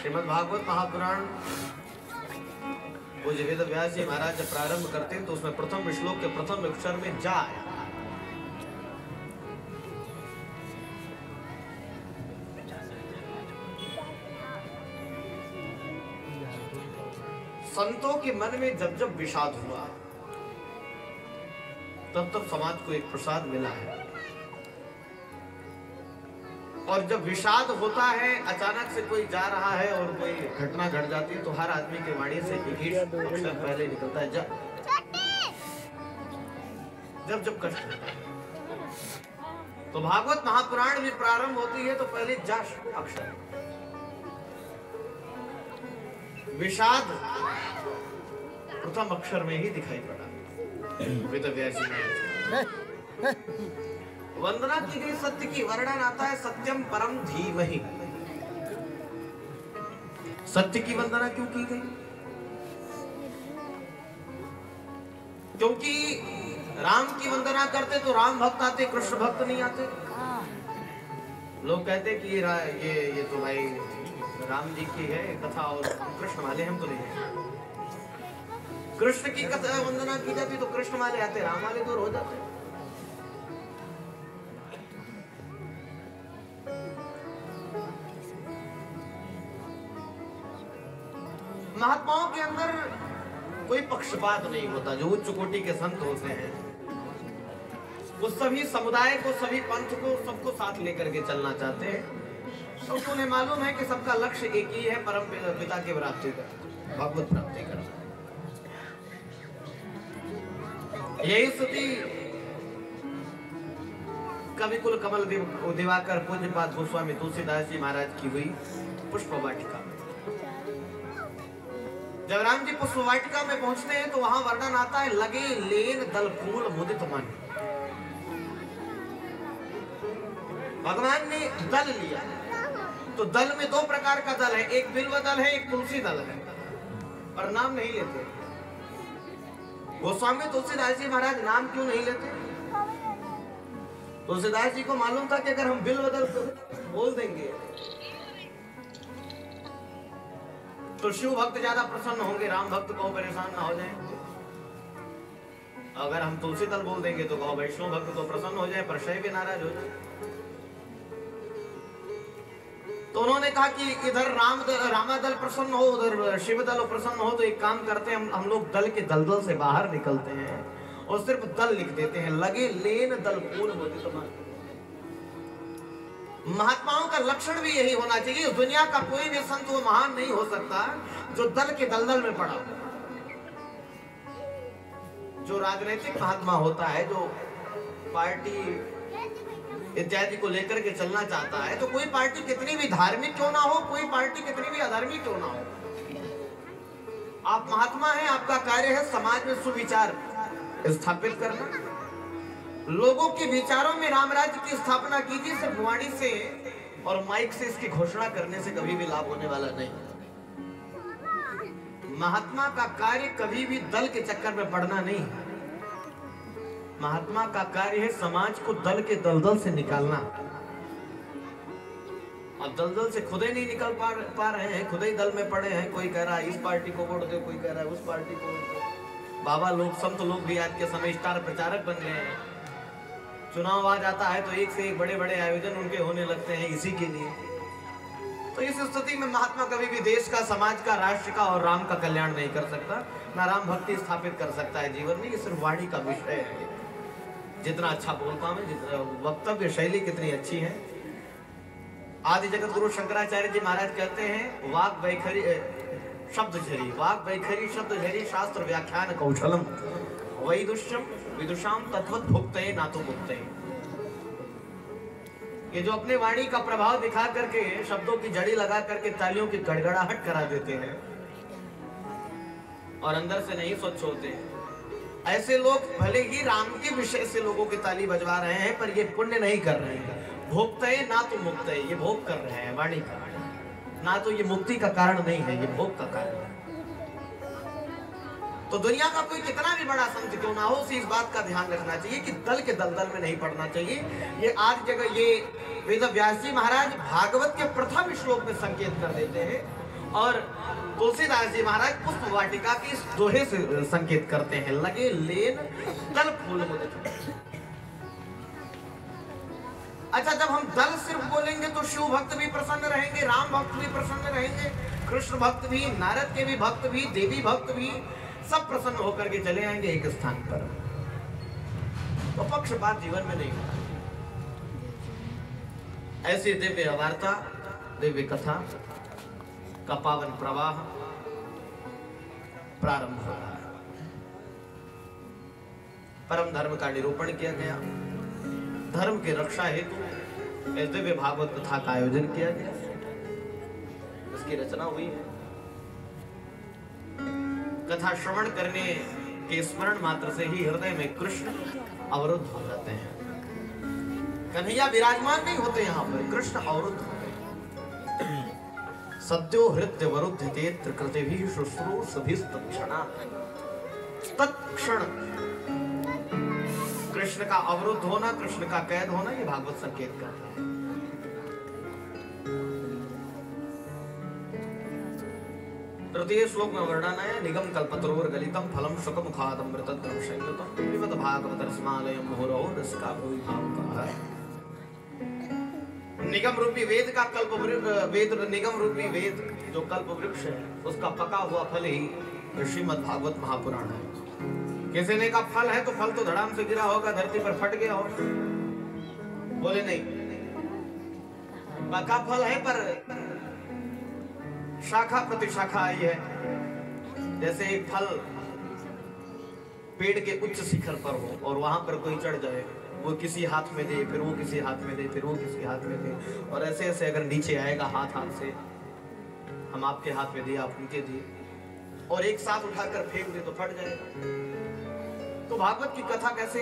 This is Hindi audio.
श्रीमद् भागवत महापुराण वो वेद व्यास जी महाराज जब प्रारंभ करते हैं तो उसमें प्रथम श्लोक के प्रथम अक्षर में जा आया। संतों के मन में जब जब विषाद हुआ तब तब समाज को एक प्रसाद मिला है। और जब विषाद होता है, अचानक से कोई जा रहा है और कोई घटना घट जाती है तो हर आदमी के वाणी से एक ही अक्षर पहले निकलता है, जब जब जब कष्ट होता है। तो भागवत महापुराण भी प्रारंभ होती है तो पहले जा अक्षर, विषाद प्रथम अक्षर में ही दिखाई पड़ा। वंदना की गई सत्य की, वर्णन आता है सत्यम परम धीमहि। सत्य की वंदना क्यों की गई? क्योंकि राम की वंदना करते तो राम भक्त आते, कृष्ण भक्त नहीं आते। लोग कहते कि ये तो भाई राम जी की है कथा और कृष्ण वाले हम तो नहीं है। कृष्ण की कथा वंदना की जाती तो कृष्ण वाले आते, राम वाले दूर हो जाते। महात्माओं के अंदर कोई पक्षपात नहीं होता। जो उच्च कोटि के संत होते हैं वो सभी समुदाय को, सभी पंथ को, सबको साथ लेकर के चलना चाहते हैं। तो उन्हें मालूम है कि सबका लक्ष्य एक ही है, परम पिता की प्राप्ति करना, भगवत प्राप्ति करना। यही स्थिति कविकुल कमल दिवाकर पूज्यपाद गोस्वामी तुलसीदास जी महाराज की हुई पुष्प वाटिका में। जब राम जी पुष्प वाटिका में पहुंचते हैं तो वहां वर्णन आता है, लगे लेन दल फूल मुदित मन। भगवान ने दल लिया तो दल में दो प्रकार का दल है, एक बिल्व दल है, एक तुलसी दल है, पर नाम नहीं लेते। गोस्वामी तुलसीदास जी महाराज नाम क्यों नहीं लेते? तुलसीदास जी को मालूम था कि अगर हम बिल्व दल बोल देंगे तो शिव भक्त ज्यादा प्रसन्न होंगे, राम भक्त को परेशान ना हो जाए। अगर हम तुलसी दल बोल देंगे तो कहो वैष्णव भक्त तो प्रसन्न हो जाए पर शैव भी नाराज हो जाए। तो उन्होंने कहा कि इधर रामा दल प्रसन्न हो, उधर शिव दल प्रसन्न हो, तो एक काम करते हैं हम लोग दल के दलदल से बाहर निकलते हैं और सिर्फ दल लिख देते हैं, लगे लेन दल फूल मुदित मन। महात्माओं का लक्षण भी यही होना चाहिए। दुनिया का कोई भी संत वो महान नहीं हो सकता जो दल के दलदल में पड़ा हो। जो राजनीतिक महात्मा होता है, जो पार्टी इत्यादि को लेकर के चलना चाहता है, तो कोई पार्टी कितनी भी धार्मिक क्यों ना हो, कोई पार्टी कितनी भी अधार्मिक क्यों ना हो, आप महात्मा हैं, आपका कार्य है समाज में सुविचार स्थापित करना। लोगों के विचारों में राम राज्य की स्थापना कीजिए। सिर्फ वाणी से और माइक से इसकी घोषणा करने से कभी भी लाभ होने वाला नहीं। महात्मा का कार्य कभी भी दल के चक्कर में पड़ना नहीं है। महात्मा का कार्य है समाज को दल के दलदल से निकालना। और दलदल से खुद ही नहीं निकल पा रहे हैं, खुद ही दल में पड़े हैं। कोई कह रहा है इस पार्टी को वोट दो, कोई कह रहा है उस पार्टी को वोट दो। बाबा लोग, संत लोग भी आज के समय स्टार प्रचारक बन गए हैं। चुनाव आ जाता है तो एक से एक बड़े बड़े आयोजन उनके होने लगते हैं इसी के लिए। तो इस स्थिति में महात्मा कभी भी देश का, समाज का, राष्ट्र का और राम का कल्याण नहीं कर सकता, ना राम भक्ति स्थापित कर सकता है जीवन में। ये सिर्फ वाणी का विषय है। जितना अच्छा बोलता हूं, जितना वक्तव्य शैली कितनी अच्छी है। आदि जगत गुरु शंकराचार्य जी महाराज कहते हैं, वाक वैखरी शब्द झरी, वाक वैखरी शब्द झरी, शास्त्र व्याख्यान कौशलम वैदुष्यम विदुषाम तत्वत भुक्तये नातो मुक्तये। ये जो अपने वाणी का प्रभाव दिखा करके, शब्दों की जड़ी लगा करके तालियों की गड़गड़ाहट करा देते हैं और अंदर से नहीं स्वच्छ होते हैं, ऐसे लोग भले ही राम के विषय से लोगों की ताली बजवा रहे हैं पर ये पुण्य नहीं कर रहे हैं। भोगते ना तो मुक्त है, ये भोग कर रहे हैं वाणी का, ना तो ये मुक्ति का कारण नहीं है, ये भोग का कारण है। तो दुनिया का कोई कितना भी बड़ा संत क्यों ना हो, उसे इस बात का ध्यान रखना चाहिए कि दल के दलदल में नहीं पड़ना चाहिए। ये आज जगह ये वेद व्यास जी महाराज भागवत के प्रथम श्लोक में संकेत कर देते हैं और तुलसीदास जी महाराज पुष्प वाटिका की इस दोहे से संकेत करते हैं, लगे लेन दल फूल मुझे। अच्छा, जब हम दल सिर्फ बोलेंगे तो शिव भक्त भी प्रसन्न रहेंगे, राम भक्त भी प्रसन्न रहेंगे, कृष्ण भक्त भी, नारद के भी भक्त भी, देवी भक्त भी, सब प्रसन्न होकर के चले आएंगे एक स्थान पर। तो पक्षपात जीवन में नहीं होता। ऐसी दिव्य वार्ता, दिव्य कथा का पावन प्रवाह प्रारंभ हो रहा है। परम धर्म का निरूपण किया गया, धर्म की रक्षा हेतु इस दिव्य भागवत कथा का आयोजन किया गया, इसकी रचना हुई है। कथा श्रवण करने के स्मरण मात्र से ही हृदय में कृष्ण अवरुद्ध हो जाते हैं। कन्हैया विराजमान नहीं होते यहाँ पर, कृष्ण अवरुद्ध होते हैं। सद्यो हृदय वरुद्ध तेत्र कृते भी शुश्रूषभिस्तत्क्षणा। तत्क्षण कृष्ण का अवरुद्ध होना, कृष्ण का कैद होना, ये भागवत संकेत करता है। तृतीय श्लोक में वर्णन है, निगम कल्पतरोर गलितम फलम शुकमुखादमृतद्रव संयुतम पिबत भागवत रसमालयम मुहुरहो रसिका भुवि भावुकाः। निगम रूपी वेद का कल्प वेद, निगम रूपी वेद जो कल्प वृक्ष है, उसका पका हुआ फल ही श्रीमद् भागवत महापुराण है। किसी ने का फल है तो फल तो धड़ाम से गिरा होगा, धरती पर फट गया होगा, बोले नहीं। पका फल है पर शाखा प्रति शाखा आई है। जैसे एक फल पेड़ के उच्च शिखर पर हो और वहां पर कोई चढ़ जाए, वो किसी हाथ में दे, फिर वो किसी हाथ में दे, फिर वो किसी हाथ में दे, और ऐसे ऐसे अगर नीचे आएगा हाथ हाथ से, हम आपके हाथ में दिए, आप उनके दिए, और एक साथ उठाकर फेंक दे तो फट जाएगा। तो भागवत की कथा कैसे